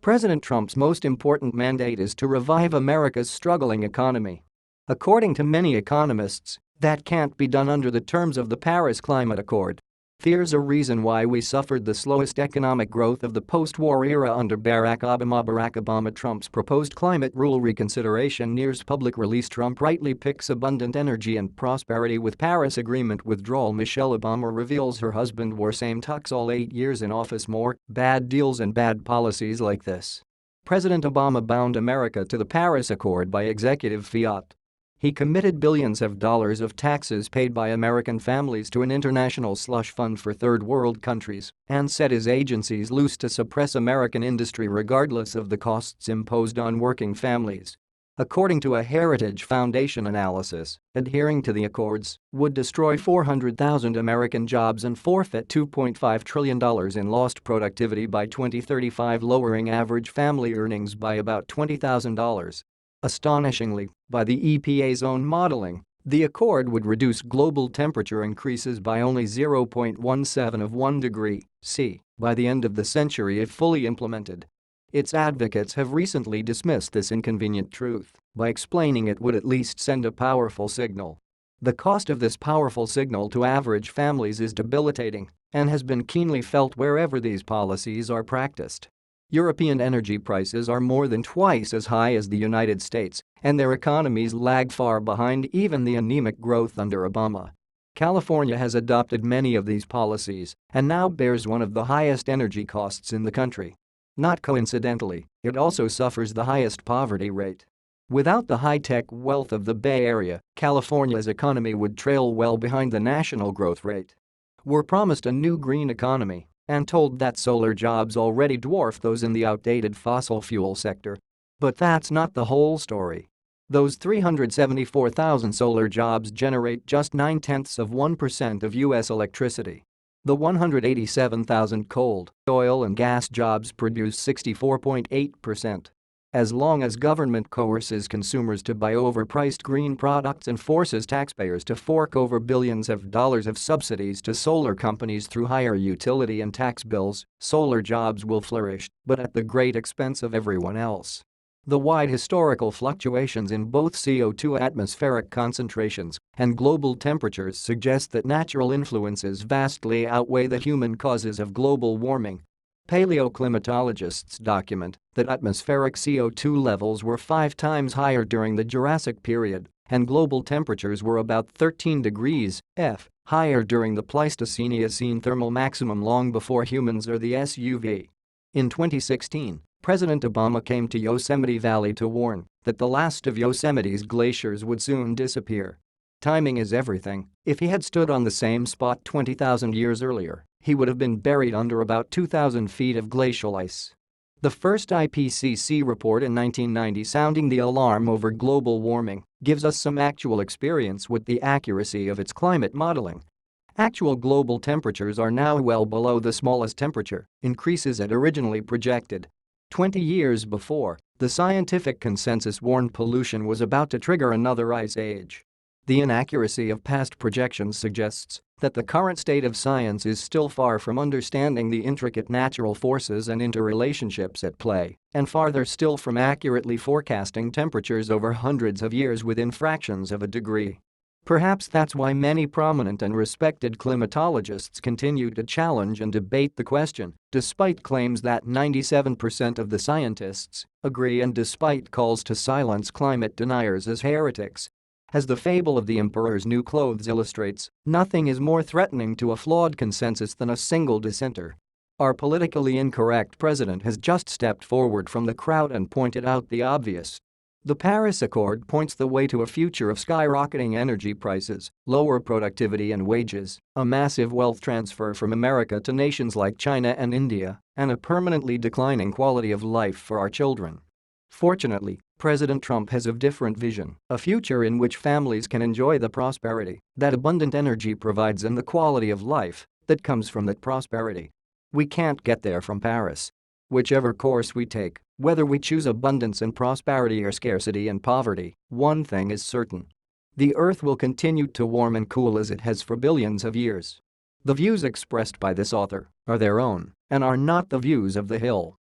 President Trump's most important mandate is to revive America's struggling economy. According to many economists, that can't be done under the terms of the Paris Climate Accord. There's a reason why we suffered the slowest economic growth of the post-war era under Barack Obama. Trump's proposed climate rule reconsideration nears public release. Trump rightly picks abundant energy and prosperity with Paris Agreement withdrawal. Michelle Obama reveals her husband wore same tux all 8 years in office. More bad deals and bad policies like this. President Obama bound America to the Paris Accord by executive fiat. He committed billions of dollars of taxes paid by American families to an international slush fund for third world countries and set his agencies loose to suppress American industry regardless of the costs imposed on working families. According to a Heritage Foundation analysis, adhering to the accords would destroy 400,000 American jobs and forfeit $2.5 trillion in lost productivity by 2035, lowering average family earnings by about $20,000. Astonishingly, by the EPA's own modeling, the accord would reduce global temperature increases by only 0.17 of 1 degree C by the end of the century if fully implemented. Its advocates have recently dismissed this inconvenient truth by explaining it would at least send a powerful signal. The cost of this powerful signal to average families is debilitating and has been keenly felt wherever these policies are practiced. European energy prices are more than twice as high as the United States, and their economies lag far behind even the anemic growth under Obama. California has adopted many of these policies and now bears one of the highest energy costs in the country. Not coincidentally, it also suffers the highest poverty rate. Without the high-tech wealth of the Bay Area, California's economy would trail well behind the national growth rate. We're promised a new green economy and told that solar jobs already dwarf those in the outdated fossil fuel sector. But that's not the whole story. Those 374,000 solar jobs generate just 0.9% of U.S. electricity. The 187,000 coal, oil and gas jobs produce 64.8%. As long as government coerces consumers to buy overpriced green products and forces taxpayers to fork over billions of dollars of subsidies to solar companies through higher utility and tax bills, solar jobs will flourish, but at the great expense of everyone else. The wide historical fluctuations in both CO2 atmospheric concentrations and global temperatures suggest that natural influences vastly outweigh the human causes of global warming. Paleoclimatologists document that atmospheric CO2 levels were 5 times higher during the Jurassic period, and global temperatures were about 13 degrees F higher during the Pleistocene thermal maximum long before humans or the SUV. In 2016, President Obama came to Yosemite Valley to warn that the last of Yosemite's glaciers would soon disappear. Timing is everything. If he had stood on the same spot 20,000 years earlier, he would have been buried under about 2,000 feet of glacial ice. The first IPCC report in 1990 sounding the alarm over global warming gives us some actual experience with the accuracy of its climate modeling. Actual global temperatures are now well below the smallest temperature increases it originally projected. 20 years before, the scientific consensus warned pollution was about to trigger another ice age. The inaccuracy of past projections suggests that the current state of science is still far from understanding the intricate natural forces and interrelationships at play, and farther still from accurately forecasting temperatures over hundreds of years within fractions of a degree. Perhaps that's why many prominent and respected climatologists continue to challenge and debate the question, despite claims that 97% of the scientists agree and despite calls to silence climate deniers as heretics. As the fable of the emperor's new clothes illustrates, nothing is more threatening to a flawed consensus than a single dissenter. Our politically incorrect president has just stepped forward from the crowd and pointed out the obvious. The Paris Accord points the way to a future of skyrocketing energy prices, lower productivity and wages, a massive wealth transfer from America to nations like China and India, and a permanently declining quality of life for our children. Fortunately, President Trump has a different vision, a future in which families can enjoy the prosperity that abundant energy provides and the quality of life that comes from that prosperity. We can't get there from Paris. Whichever course we take, whether we choose abundance and prosperity or scarcity and poverty, one thing is certain. The Earth will continue to warm and cool as it has for billions of years. The views expressed by this author are their own and are not the views of The Hill.